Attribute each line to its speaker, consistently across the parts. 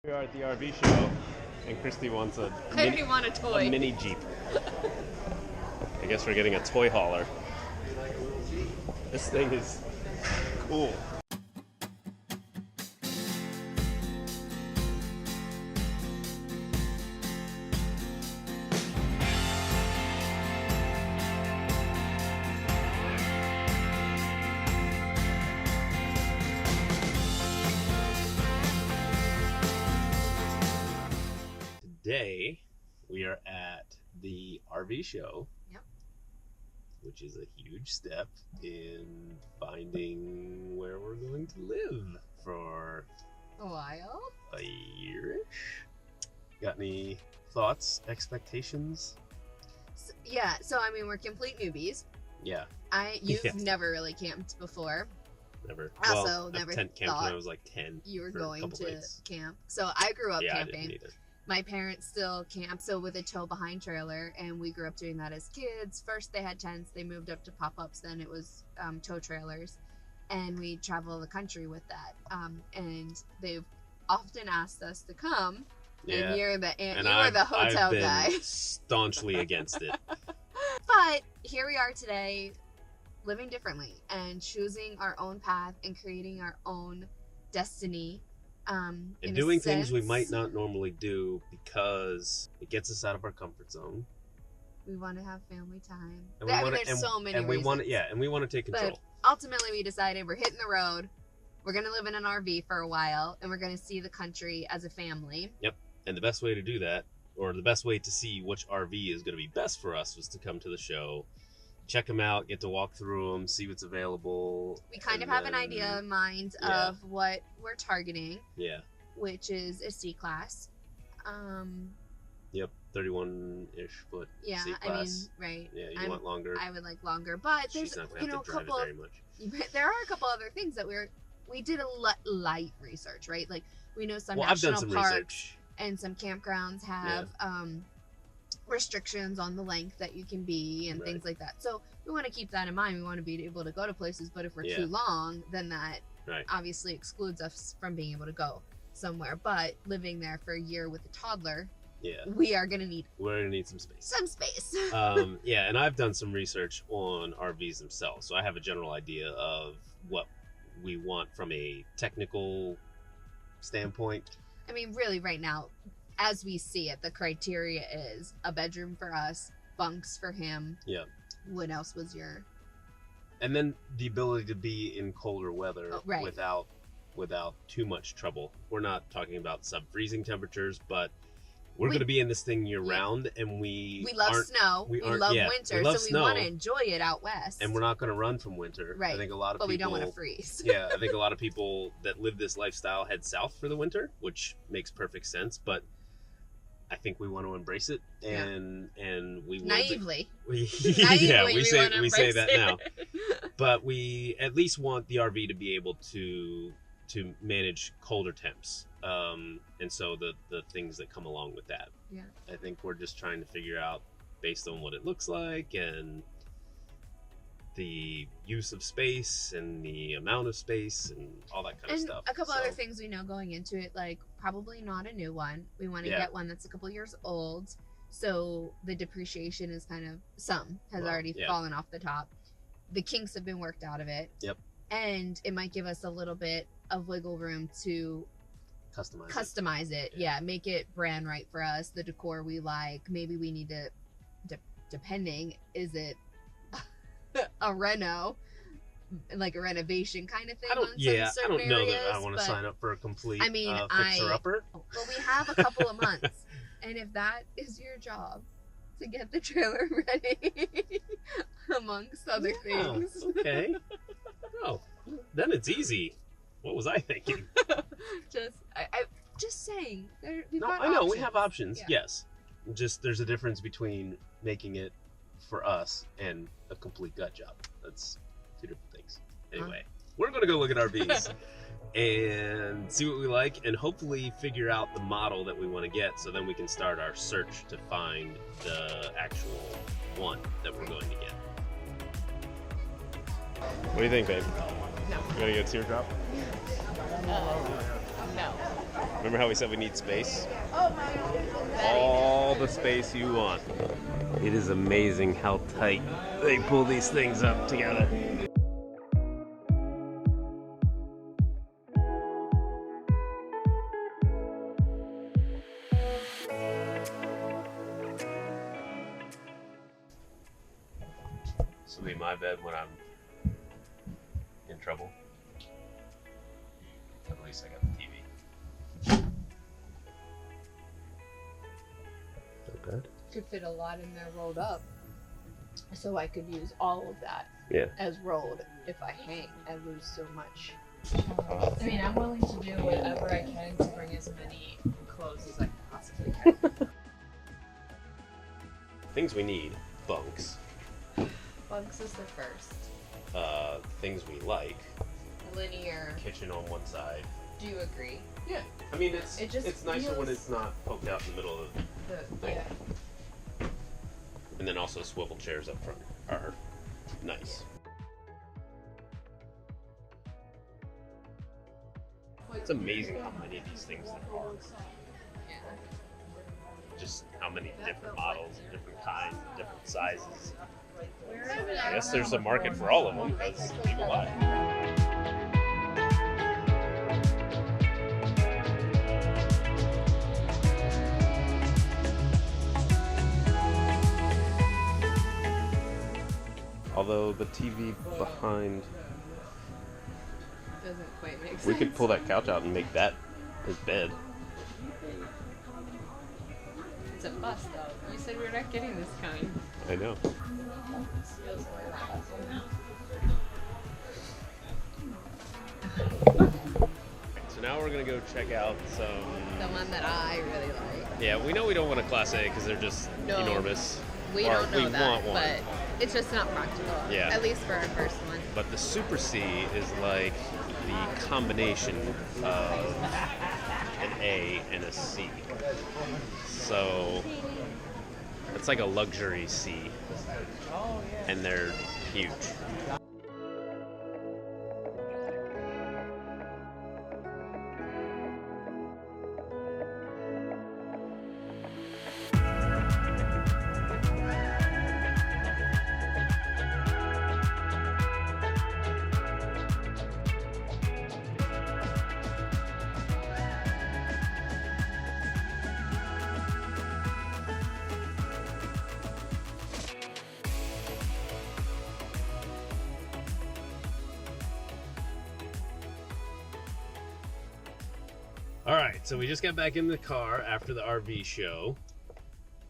Speaker 1: We are at the RV show, and Christy wants
Speaker 2: I already want a toy.
Speaker 1: A mini Jeep. I guess we're getting a toy hauler. This thing is cool. Today, we are at the RV show, which is a huge step in finding where we're going to live for
Speaker 2: a while.
Speaker 1: A year-ish. Got any thoughts, expectations?
Speaker 2: So I mean, we're complete newbies.
Speaker 1: Yeah.
Speaker 2: You've never really camped before.
Speaker 1: Never.
Speaker 2: Also,
Speaker 1: never tent camped when I was like 10.
Speaker 2: You were going to camp. So I grew up camping.
Speaker 1: I didn't either.
Speaker 2: My parents still camp, so with a tow behind trailer, and we grew up doing that as kids. First they had tents, they moved up to pop-ups, then it was tow trailers, and we travel the country with that. And they've often asked us to come, and you were the hotel guy.
Speaker 1: Staunchly against it.
Speaker 2: But here we are today, living differently, and choosing our own path, and creating our own destiny.
Speaker 1: And doing things we might not normally do because it gets us out of our comfort zone.
Speaker 2: We want to have family time.
Speaker 1: And
Speaker 2: there's so many reasons.
Speaker 1: And we want to take control.
Speaker 2: But ultimately, we decided we're hitting the road. We're going to live in an RV for a while, and we're going to see the country as a family.
Speaker 1: Yep. And the best way to do that, or the best way to see which RV is going to be best for us, was to come to the show, check them out, get to walk through them, see what's available.
Speaker 2: We kind of have an idea in mind of what we're targeting.
Speaker 1: Yeah.
Speaker 2: Which is a C class.
Speaker 1: Yep, 31-ish foot C class.
Speaker 2: I mean, right.
Speaker 1: Yeah, you want longer.
Speaker 2: I would like longer, but there's
Speaker 1: not gonna have to drive it very much.
Speaker 2: There are a couple other things that we did a light research, right? Like we know some
Speaker 1: I've done
Speaker 2: national
Speaker 1: some
Speaker 2: parks
Speaker 1: research.
Speaker 2: And some campgrounds have restrictions on the length that you can be and things like that. So we want to keep that in mind. We want to be able to go to places, but if we're too long, then that obviously excludes us from being able to go somewhere. But living there for a year with a toddler, we're gonna need
Speaker 1: some space.
Speaker 2: Yeah,
Speaker 1: and I've done some research on RVs themselves, so I have a general idea of what we want from a technical standpoint.
Speaker 2: I mean, really, right now, as we see it, the criteria is a bedroom for us, bunks for him.
Speaker 1: Yeah.
Speaker 2: What else was your?
Speaker 1: And then the ability to be in colder weather without too much trouble. We're not talking about sub-freezing temperatures, but we're going to be in this thing year round, and we
Speaker 2: love snow. We love winter, we want to enjoy it out west.
Speaker 1: And we're not going to run from winter.
Speaker 2: Right.
Speaker 1: I think a lot of people,
Speaker 2: we don't want to freeze.
Speaker 1: I think a lot of people that live this lifestyle head south for the winter, which makes perfect sense. But I think we want to embrace it, and we will
Speaker 2: naively.
Speaker 1: We say that now. But we at least want the RV to be able to manage colder temps. And so the things that come along with that.
Speaker 2: Yeah.
Speaker 1: I think we're just trying to figure out based on what it looks like and the use of space and the amount of space and all that kind of stuff.
Speaker 2: A couple other things we know going into it, like probably not a new one. We want to get one that's a couple years old. So the depreciation is already fallen off the top. The kinks have been worked out of it.
Speaker 1: Yep. And
Speaker 2: it might give us a little bit of wiggle room to customize it. Yeah, make it brand right for us. The decor we like. Maybe we need to, depending, is it a reno, like a renovation kind of thing? I
Speaker 1: don't know that I want to sign up for a complete fixer-upper.
Speaker 2: Well, we have a couple of months, and if that is your job, to get the trailer ready, amongst other things.
Speaker 1: Okay. Oh, then it's easy. What was I thinking?
Speaker 2: Just saying.
Speaker 1: I know we have options. Yeah. Yes, just there's a difference between making it for us and a complete gut job. That's two different things. Anyway, we're gonna go look at RVs and see what we like, and hopefully figure out the model that we want to get, so then we can start our search to find the actual one that we're going to get. What do you think, babe?
Speaker 2: No.
Speaker 1: You gonna get teardrop?
Speaker 2: No.
Speaker 1: Remember how we said we need space? All the space you want. It is amazing how tight they pull these things up together. This will be my bed when I'm in trouble. At least I got the TV. Not bad.
Speaker 2: Could fit a lot in there rolled up, so I could use all of that as rolled. If I hang, I lose so much.
Speaker 3: I mean, I'm willing to do whatever I can to bring as many clothes as I possibly can.
Speaker 1: Things we need: bunks.
Speaker 3: Bunks is the first.
Speaker 1: Things we like:
Speaker 2: Linear.
Speaker 1: kitchen on one side.
Speaker 2: Do you agree?
Speaker 1: Yeah, I mean it's nicer when
Speaker 2: feels-
Speaker 1: it's not poked out in the middle of the thing.
Speaker 2: Yeah.
Speaker 1: And then also swivel chairs up front are nice. It's amazing how many of these things there are. Just how many different models, and different kinds, and different sizes. I guess there's a market for all of them because people buy. Although the TV behind,
Speaker 2: Doesn't quite make sense.
Speaker 1: we could pull that couch out and make that his bed.
Speaker 3: It's a bus, though. You said we're not getting this kind.
Speaker 1: I know. So now we're gonna go check out some.
Speaker 2: The one that I really like.
Speaker 1: Yeah, we know we don't want a Class A because they're just
Speaker 2: No.
Speaker 1: enormous.
Speaker 2: We
Speaker 1: Or
Speaker 2: don't know
Speaker 1: we
Speaker 2: that,
Speaker 1: want one.
Speaker 2: but it's just not practical.
Speaker 1: Yeah.
Speaker 2: At least for our first one.
Speaker 1: But the Super C is like the combination of an A and a C. So it's like a luxury C. And they're huge. All right, so we just got back in the car after the RV show,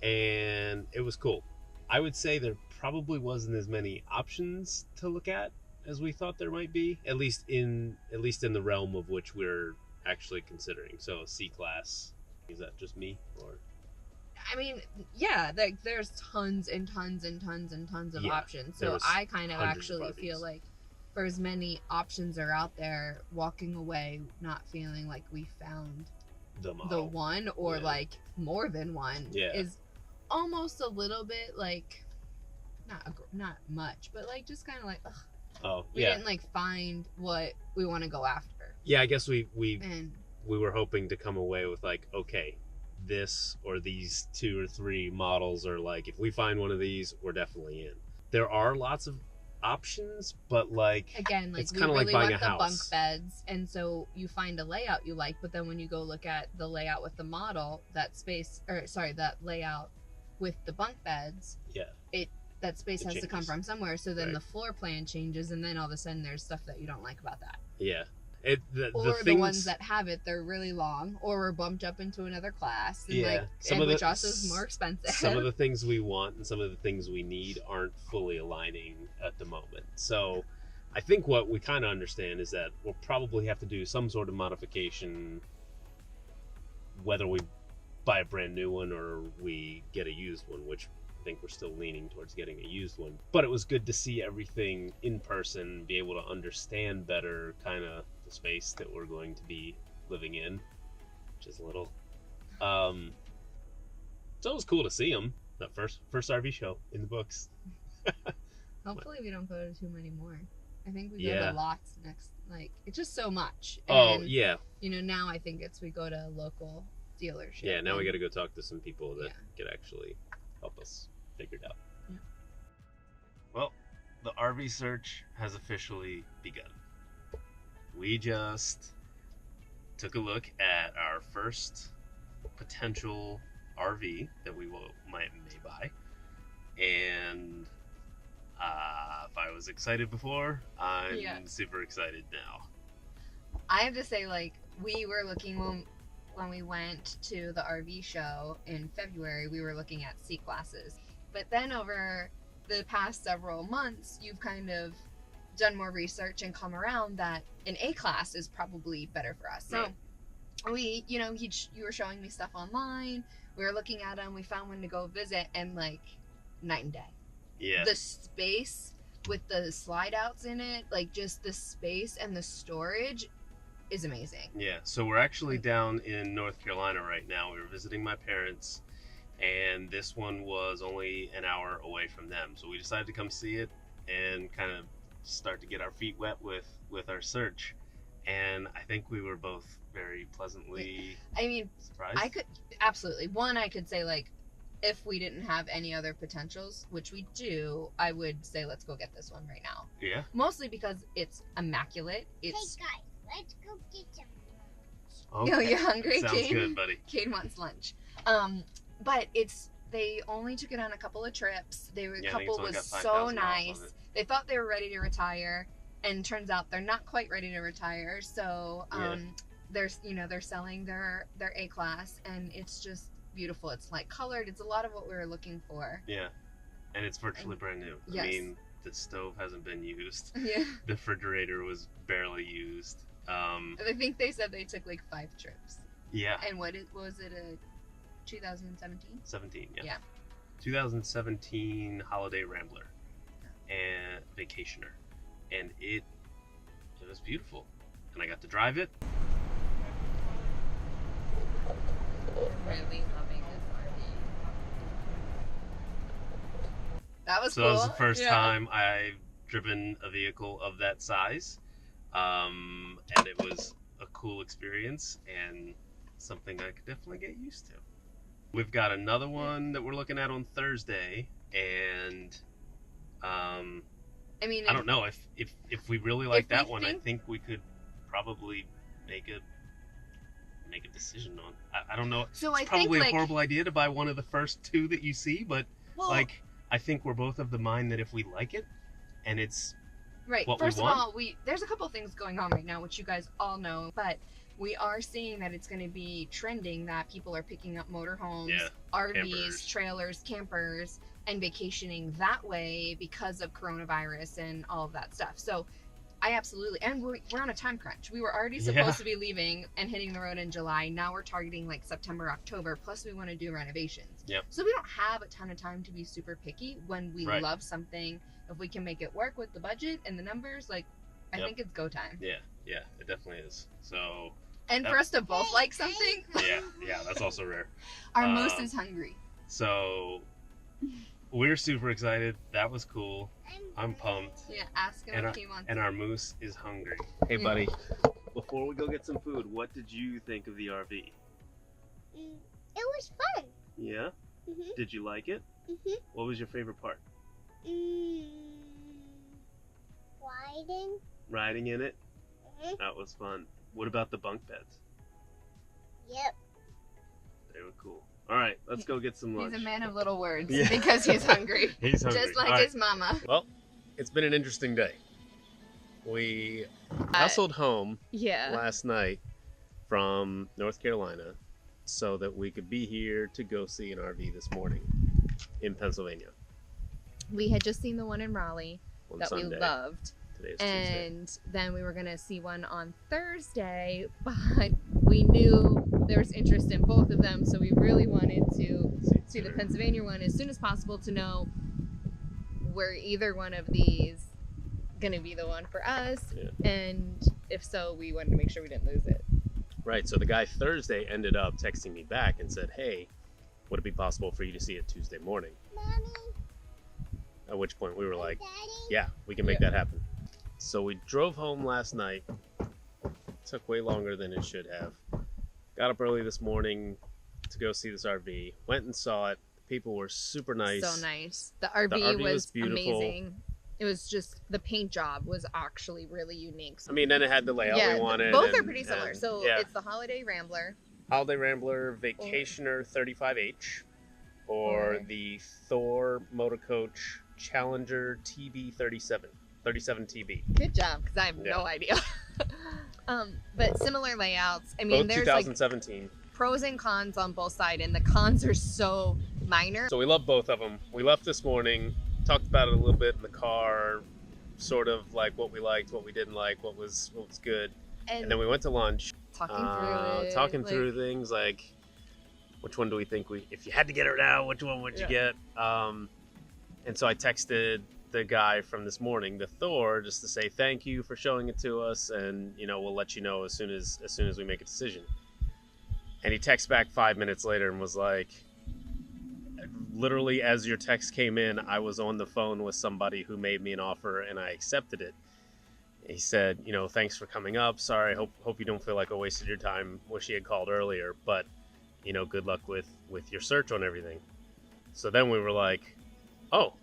Speaker 1: and it was cool. I would say there probably wasn't as many options to look at as we thought there might be, at least in the realm of which we're actually considering. So C class, is that just me or?
Speaker 2: I mean, yeah, there's tons and tons and tons and tons of
Speaker 1: Yeah,
Speaker 2: options.
Speaker 1: there
Speaker 2: So
Speaker 1: was
Speaker 2: I kind of
Speaker 1: hundreds of
Speaker 2: actually
Speaker 1: RVs.
Speaker 2: feel like for as many options are out there, walking away not feeling like we found
Speaker 1: The model.
Speaker 2: the one or
Speaker 1: Yeah.
Speaker 2: like more than one
Speaker 1: Yeah.
Speaker 2: is almost a little bit like not much, but like just kind of like ugh,
Speaker 1: Oh,
Speaker 2: we
Speaker 1: yeah.
Speaker 2: didn't like find what we want to go after.
Speaker 1: Yeah, I guess we
Speaker 2: And
Speaker 1: were hoping to come away with like, okay, this or these 2 or 3 models are like, if we find one of these, we're definitely in. There are lots of options, but like
Speaker 2: again, like
Speaker 1: it's
Speaker 2: we
Speaker 1: kinda like
Speaker 2: really
Speaker 1: buying
Speaker 2: want
Speaker 1: a
Speaker 2: the
Speaker 1: house.
Speaker 2: bunk beds, and so you find a layout you like, but then when you go look at the layout with the model, that layout with the bunk beds,
Speaker 1: yeah,
Speaker 2: that space
Speaker 1: It
Speaker 2: has to come
Speaker 1: changes.
Speaker 2: from somewhere. So then
Speaker 1: Right.
Speaker 2: the floor plan changes, and then all of a sudden there's stuff that you don't like about that.
Speaker 1: yeah.
Speaker 2: Or
Speaker 1: The
Speaker 2: the
Speaker 1: things,
Speaker 2: ones that have it, they're really long, or we're bumped up into another class, and
Speaker 1: Yeah.
Speaker 2: which also is more expensive.
Speaker 1: some of the things we want and some of the things we need aren't fully aligning at the moment. So I think what we kind of understand is that we'll probably have to do some sort of modification, whether we buy a brand new one or we get a used one, which I think we're still leaning towards getting a used one. But it was good to see everything in person, be able to understand better kind of the space that we're going to be living in, which is little. So it was cool to see them. That first RV show in the books.
Speaker 2: Hopefully we don't go to too many more. I think we go to lots next. Like, it's just so much.
Speaker 1: Oh,
Speaker 2: and,
Speaker 1: yeah.
Speaker 2: You know, now I think we go to a local dealership.
Speaker 1: Yeah, now we got to go talk to some people that could actually help us figure it out.
Speaker 2: Yeah.
Speaker 1: Well, the RV search has officially begun. We just took a look at our first potential RV that we may buy, and if I was excited before, I'm super excited now.
Speaker 2: I have to say, like, we were looking when we went to the RV show in February, we were looking at C classes. But then over the past several months, you've kind of done more research and come around that an A class is probably better for us. So we, you know, you were showing me stuff online. We were looking at them. We found one to go visit, and like night and day.
Speaker 1: Yeah.
Speaker 2: The space with the slide outs in it, like just the space and the storage is amazing.
Speaker 1: Yeah. So we're actually down in North Carolina right now. We were visiting my parents, and this one was only an hour away from them. So we decided to come see it and kind of start to get our feet wet with our search. And I think we were both very pleasantly surprised. I could say, like, if we didn't have any other potentials, which we do, I would say let's go get this one right now. Yeah.
Speaker 2: Mostly because it's immaculate.
Speaker 4: Hey guys, let's go get some
Speaker 1: lunch.
Speaker 2: Okay. Oh, you're hungry?
Speaker 1: Sounds
Speaker 2: Kane?
Speaker 1: Good, buddy.
Speaker 2: Kane wants lunch. But they only took it on a couple of trips. The couple was so nice. They thought they were ready to retire, and turns out they're not quite ready to retire. So they're selling their A class, and it's just beautiful. It's like colored. It's a lot of what we were looking for.
Speaker 1: Yeah, and it's virtually brand new.
Speaker 2: Yes.
Speaker 1: I mean, the stove hasn't been used.
Speaker 2: Yeah.
Speaker 1: The refrigerator was barely used.
Speaker 2: I think they said they took like 5 trips.
Speaker 1: Yeah.
Speaker 2: And what was it, a 2017?
Speaker 1: 17, yeah.
Speaker 2: Yeah.
Speaker 1: 2017 Holiday Rambler and Vacationer, and it was beautiful, and I got to drive it.
Speaker 3: Really loving this RV.
Speaker 2: That was
Speaker 1: So
Speaker 2: cool.
Speaker 1: that was the first time I've driven a vehicle of that size, and it was a cool experience and something I could definitely get used to. We've got another one that we're looking at on Thursday, and I don't know if we really like that one. I think we could probably make a decision on. I don't know.
Speaker 2: So
Speaker 1: it's probably a horrible idea to buy one of the first 2 that you see, but I think we're both of the mind that if we like it and it's what
Speaker 2: First
Speaker 1: we want,
Speaker 2: of all, there's a couple things going on right now, which you guys all know, but we are seeing that it's going to be trending that people are picking up motorhomes, RVs,
Speaker 1: campers.
Speaker 2: trailers, campers, and vacationing that way because of coronavirus and all of that stuff. So I absolutely, and we're on a time crunch. We were already supposed to be leaving and hitting the road in July. Now we're targeting like September, October, plus we want to do renovations.
Speaker 1: Yep.
Speaker 2: So we don't have a ton of time to be super picky when we love something. If we can make it work with the budget and the numbers, like, I think it's go time.
Speaker 1: Yeah, it definitely is. So.
Speaker 2: And for us to both like something.
Speaker 1: Yeah, that's also rare.
Speaker 2: Our moose is hungry.
Speaker 1: So we're super excited. That was cool. I'm pumped.
Speaker 2: Yeah, ask him if he wants.
Speaker 1: And our moose is hungry. Hey, buddy. Before we go get some food, what did you think of the RV?
Speaker 4: It was fun.
Speaker 1: Yeah?
Speaker 4: Mm-hmm.
Speaker 1: Did you like it?
Speaker 4: Mm-hmm.
Speaker 1: What was your favorite part? Riding in it? Mm-hmm. That was fun. What about the bunk beds?
Speaker 4: Yep.
Speaker 1: They were cool. All right, let's go get some lunch.
Speaker 2: He's a man of little words because he's hungry.
Speaker 1: He's hungry.
Speaker 2: Just like his mama.
Speaker 1: Well, it's been an interesting day. We hustled home last night from North Carolina so that we could be here to go see an RV this morning in Pennsylvania.
Speaker 2: We had just seen the one in Raleigh that
Speaker 1: Sunday.
Speaker 2: we loved.
Speaker 1: Today's
Speaker 2: and Tuesday. Then we were going to see one on Thursday, but we knew there was interest in both of them, so we really wanted to see the Pennsylvania one as soon as possible to know were either one of these going to be the one for us, and if so, we wanted to make sure we didn't lose it.
Speaker 1: Right, so the guy Thursday ended up texting me back and said, hey, would it be possible for you to see it Tuesday morning?
Speaker 4: Mommy.
Speaker 1: At which point we were like,
Speaker 4: Daddy?
Speaker 1: yeah, we can make that happen. So we drove home last night. Took way longer than it should have. Got up early this morning to go see this RV. Went and saw it. The people were super nice.
Speaker 2: So nice. The RV was
Speaker 1: beautiful.
Speaker 2: amazing. It was just, the paint job was actually really unique.
Speaker 1: I mean, then it had the layout we wanted.
Speaker 2: Both are pretty similar. So
Speaker 1: yeah.
Speaker 2: it's the Holiday Rambler.
Speaker 1: Holiday Rambler Vacationer 35H. Or the Thor Motor Coach Challenger TB 37 TB.
Speaker 2: Good job, because I have no idea. But similar layouts. I mean,
Speaker 1: both
Speaker 2: there's
Speaker 1: 2017.
Speaker 2: like pros and cons on both sides, and the cons are so minor.
Speaker 1: So we love both of them. We left this morning, talked about it a little bit in the car, sort of like what we liked, what we didn't like, what was good, and then we went to lunch,
Speaker 2: talking
Speaker 1: through things like, which one do we think if you had to get her now, which one would you get? And so I texted the guy from this morning, the Thor, just to say thank you for showing it to us, and we'll let you know as soon as we make a decision. And he texts back 5 minutes later and was like, literally as your text came in, I was on the phone with somebody who made me an offer and I accepted it. He said, thanks for coming up. Sorry, hope you don't feel like I wasted your time. Wish he had called earlier, but good luck with your search on everything. So then we were like, oh,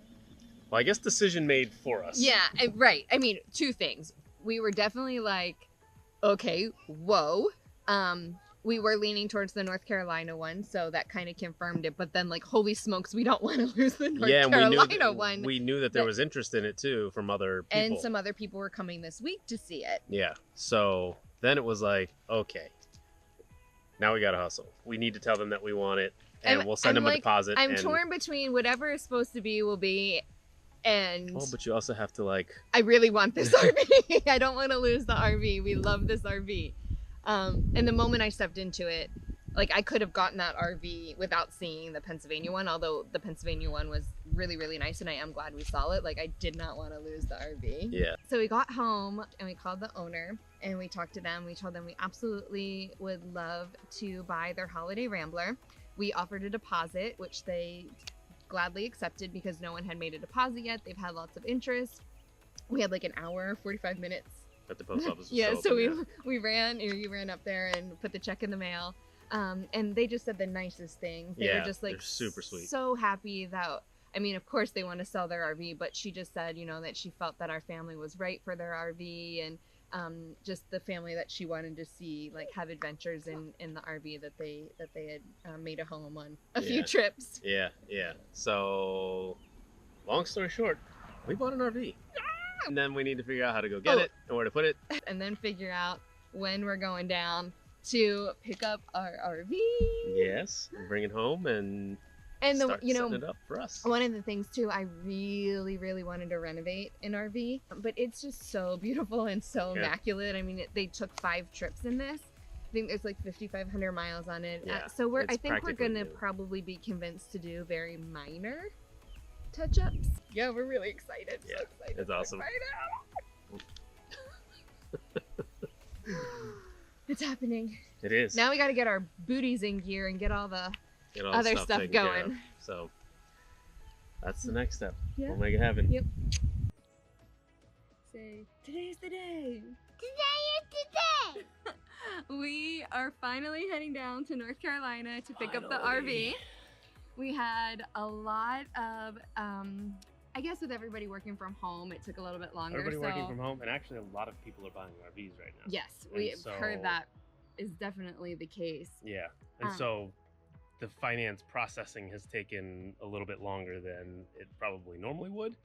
Speaker 1: well, I guess decision made for us.
Speaker 2: Yeah, right. I mean, two things. We were definitely like, okay, whoa. We were leaning towards the North Carolina one, so that kind of confirmed it. But then, like, holy smokes, we don't want to lose the North Carolina one.
Speaker 1: We knew that there was interest in it, too, from other people.
Speaker 2: And some other people were coming this week to see it.
Speaker 1: Yeah. So then it was like, okay, now we got to hustle. We need to tell them that we want it, and we'll send them a deposit.
Speaker 2: I'm torn between whatever is supposed to be will be, and...
Speaker 1: Oh, but you also have to, like...
Speaker 2: I really want this RV. I don't want to lose the RV. We love this RV. And the moment I stepped into it, like, I could have gotten that RV without seeing the Pennsylvania one, although the Pennsylvania one was really, really nice, and I am glad we saw it. Like, I did not want to lose the RV.
Speaker 1: Yeah.
Speaker 2: So we got home, and we called the owner, and we talked to them. We told them we absolutely would love to buy their Holiday Rambler. We offered a deposit, which they gladly accepted because no one had made a deposit yet. They've had lots of interest. We had like an hour, 45 minutes.
Speaker 1: At the post office.
Speaker 2: Yeah, so we ran, you ran up there and put the check in the mail. And they just said the nicest things. They were just like,
Speaker 1: they're super sweet.
Speaker 2: So happy that, I mean, of course they want to sell their RV, but she just said, that she felt that our family was right for their RV, and just the family that she wanted to see, like, have adventures in the RV that they had made a home on a few trips.
Speaker 1: Yeah. So, long story short, we bought an RV. And then we need to figure out how to go get it and where to put it.
Speaker 2: And then figure out when we're going down to pick up our RV.
Speaker 1: Yes, and bring it home and start setting it up for us.
Speaker 2: One of the things too, I really, really wanted to renovate an RV, but it's just so beautiful and so immaculate. I mean, they took 5 trips in this. I think there's like 5,500 miles on it.
Speaker 1: Yeah,
Speaker 2: so I think we're gonna probably be convinced to do very minor touch-ups. Yeah, we're really excited.
Speaker 1: Yeah,
Speaker 2: so excited.
Speaker 1: it's awesome.
Speaker 2: It's happening.
Speaker 1: It is.
Speaker 2: Now we got to get our booties in gear and get all the other stuff going.
Speaker 1: So that's the next step.
Speaker 2: Yeah.
Speaker 1: We'll make it happen.
Speaker 2: Yep. Say, today's the day.
Speaker 4: Today is the day.
Speaker 2: We are finally heading down to North Carolina to pick up the RV. We had a lot of, I guess with everybody working from home, it took a little bit longer.
Speaker 1: Everybody working from home, and actually a lot of people are buying RVs right now.
Speaker 2: Yes, we've heard that is definitely the case.
Speaker 1: Yeah, and so the finance processing has taken a little bit longer than it probably normally would,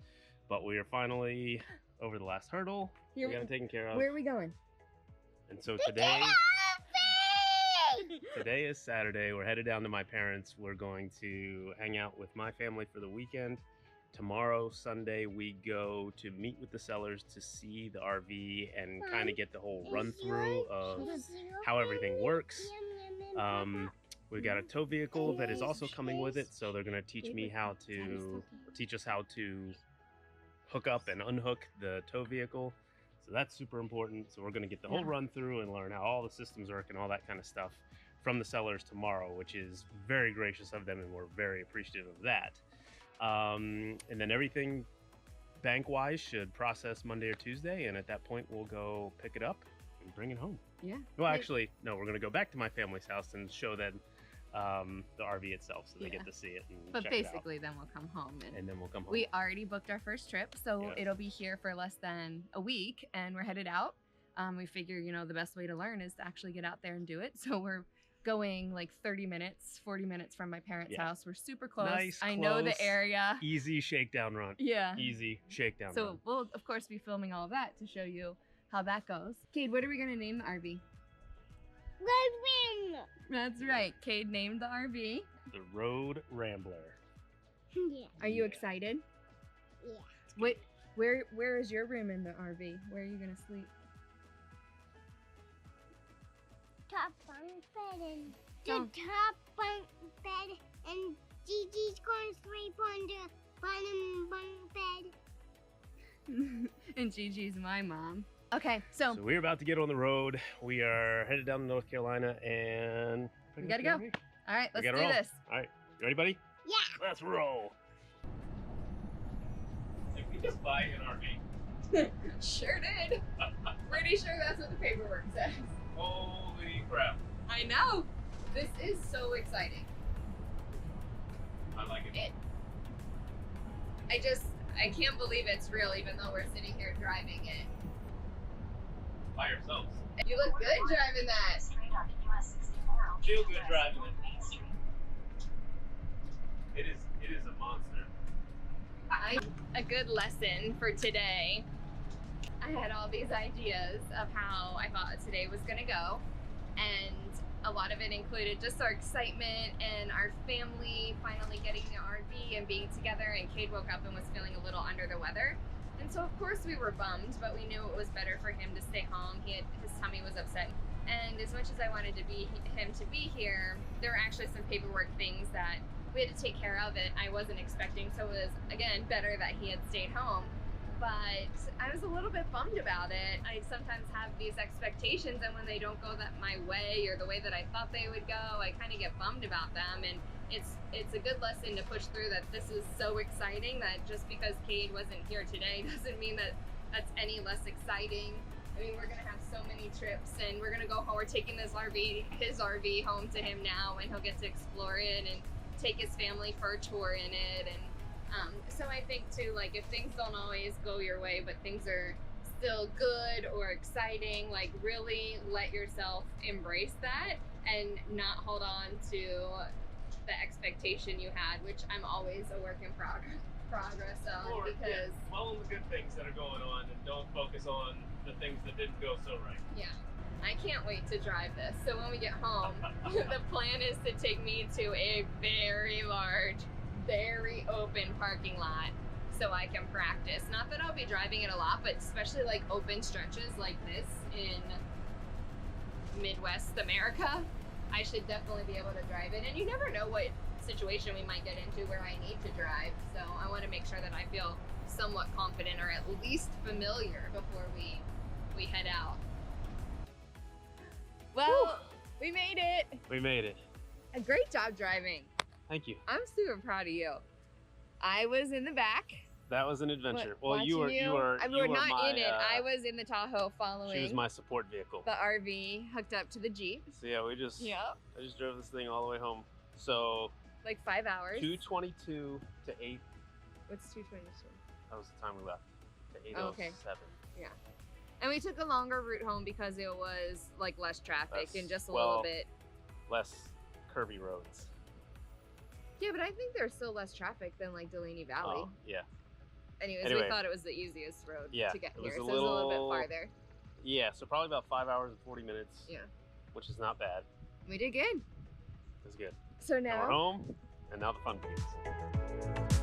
Speaker 1: but we are finally over the last hurdle. We got it taken care of.
Speaker 2: Where are we going?
Speaker 1: And so today is Saturday. We're headed down to my parents'. We're going to hang out with my family for the weekend. Tomorrow, Sunday, we go to meet with the sellers to see the RV and kind of get the whole run through of how everything works. We've got a tow vehicle that is also coming with it, so they're going to teach us how to hook up and unhook the tow vehicle. So that's super important. So we're going to get the whole run through and learn how all the systems work and all that kind of stuff from the sellers tomorrow, which is very gracious of them, and we're very appreciative of that. And then everything bank-wise should process Monday or Tuesday, and at that point we'll go pick it up and bring it home.
Speaker 2: Yeah.
Speaker 1: Well, actually, no, we're gonna go back to my family's house and show them the RV itself, so they get to see it and
Speaker 2: But
Speaker 1: check it out.
Speaker 2: basically, then we'll come home.
Speaker 1: And then we'll come home.
Speaker 2: We already booked our first trip, so
Speaker 1: Yes.
Speaker 2: it'll be here for less than a week, and we're headed out. We figure, you know, the best way to learn is to actually get out there and do it. So we're going like 30 minutes, 40 minutes from my parents' house. We're super close.
Speaker 1: Nice,
Speaker 2: I know the
Speaker 1: close,
Speaker 2: area.
Speaker 1: Easy shakedown run.
Speaker 2: Yeah.
Speaker 1: Easy shakedown
Speaker 2: So
Speaker 1: run.
Speaker 2: we'll, of course, be filming all of that to show you how that goes. Cade, what are we going to name the RV?
Speaker 4: Road Rambler.
Speaker 2: That's right. Cade named the RV.
Speaker 1: The Road Rambler.
Speaker 4: Yeah.
Speaker 2: Are you excited?
Speaker 4: Yeah.
Speaker 2: Where is your room in the RV? Where are you going to sleep?
Speaker 4: Top bunk bed and
Speaker 2: Oh.
Speaker 4: the top bunk bed, and Gigi's gonna sleep on the bottom bunk bed.
Speaker 2: And Gigi's my mom. Okay, so
Speaker 1: So we're about to get on the road. We are headed down to North Carolina and
Speaker 2: we gotta go. All right, let's do
Speaker 1: gotta roll.
Speaker 2: this.
Speaker 1: All right, you ready, buddy?
Speaker 4: Yeah.
Speaker 1: Let's roll. Did we just buy an RV?
Speaker 2: Sure did. Pretty sure that's what the paperwork says.
Speaker 1: Holy crap!
Speaker 2: I know. This is so exciting.
Speaker 1: I like it.
Speaker 2: I can't believe it's real, even though we're sitting here driving it.
Speaker 1: By ourselves.
Speaker 2: You look good driving that.
Speaker 1: Feel good driving it. It is a monster.
Speaker 2: A good lesson for today. I had all these ideas of how I thought today was gonna go, and a lot of it included just our excitement and our family finally getting the RV and being together, and Cade woke up and was feeling a little under the weather. And so of course we were bummed, but we knew it was better for him to stay home. His tummy was upset. And as much as I wanted him to be here, there were actually some paperwork things that we had to take care of that I wasn't expecting. So it was, again, better that he had stayed home. But I was a little bit bummed about it. I sometimes have these expectations, and when they don't go my way or the way that I thought they would go, I kind of get bummed about them. And it's a good lesson to push through that this is so exciting that just because Cade wasn't here today doesn't mean that that's any less exciting. I mean, we're gonna have so many trips, and we're gonna go home. We're taking his RV home to him now, and he'll get to explore it and take his family for a tour in it. And so I think too, like, if things don't always go your way, but things are still good or exciting, like, really let yourself embrace that and not hold on to the expectation you had, which I'm always a work in progress on, because
Speaker 1: follow the good things that are going on and don't focus on the things that didn't go so right.
Speaker 2: yeah, I can't wait to drive this. So when we get home, the plan is to take me to a very large, very open parking lot so I can practice. Not that I'll be driving it a lot, but especially like open stretches like this in Midwest America, I should definitely be able to drive it. And you never know what situation we might get into where I need to drive. So I want to make sure that I feel somewhat confident or at least familiar before we head out. Well, we made it.
Speaker 1: We made it.
Speaker 2: A great job driving.
Speaker 1: Thank you.
Speaker 2: I'm super proud of you. I was in the back.
Speaker 1: That was an adventure.
Speaker 2: Well,
Speaker 1: you were
Speaker 2: not
Speaker 1: my,
Speaker 2: in it. I was in the Tahoe following
Speaker 1: She was my support vehicle.
Speaker 2: the RV hooked up to the Jeep.
Speaker 1: So yeah, I just drove this thing all the way home. So
Speaker 2: Like 5 hours.
Speaker 1: 2:22 to 8.
Speaker 2: What's 2:22?
Speaker 1: That was the time we left. To 8:07.
Speaker 2: Oh, okay. And we took a longer route home because it was like less traffic and just a little bit.
Speaker 1: Less curvy roads.
Speaker 2: Yeah, but I think there's still less traffic than like Delaney Valley.
Speaker 1: Oh, yeah.
Speaker 2: Anyways,
Speaker 1: Anyway.
Speaker 2: we thought it was the easiest road
Speaker 1: Yeah,
Speaker 2: to get
Speaker 1: it was
Speaker 2: here.
Speaker 1: a
Speaker 2: So it was a little
Speaker 1: little-
Speaker 2: bit farther.
Speaker 1: Yeah, so probably about 5 hours and 40 minutes.
Speaker 2: Yeah.
Speaker 1: Which is not bad.
Speaker 2: We did good.
Speaker 1: It's good.
Speaker 2: So
Speaker 1: Now we're
Speaker 2: now
Speaker 1: home, and now the fun begins.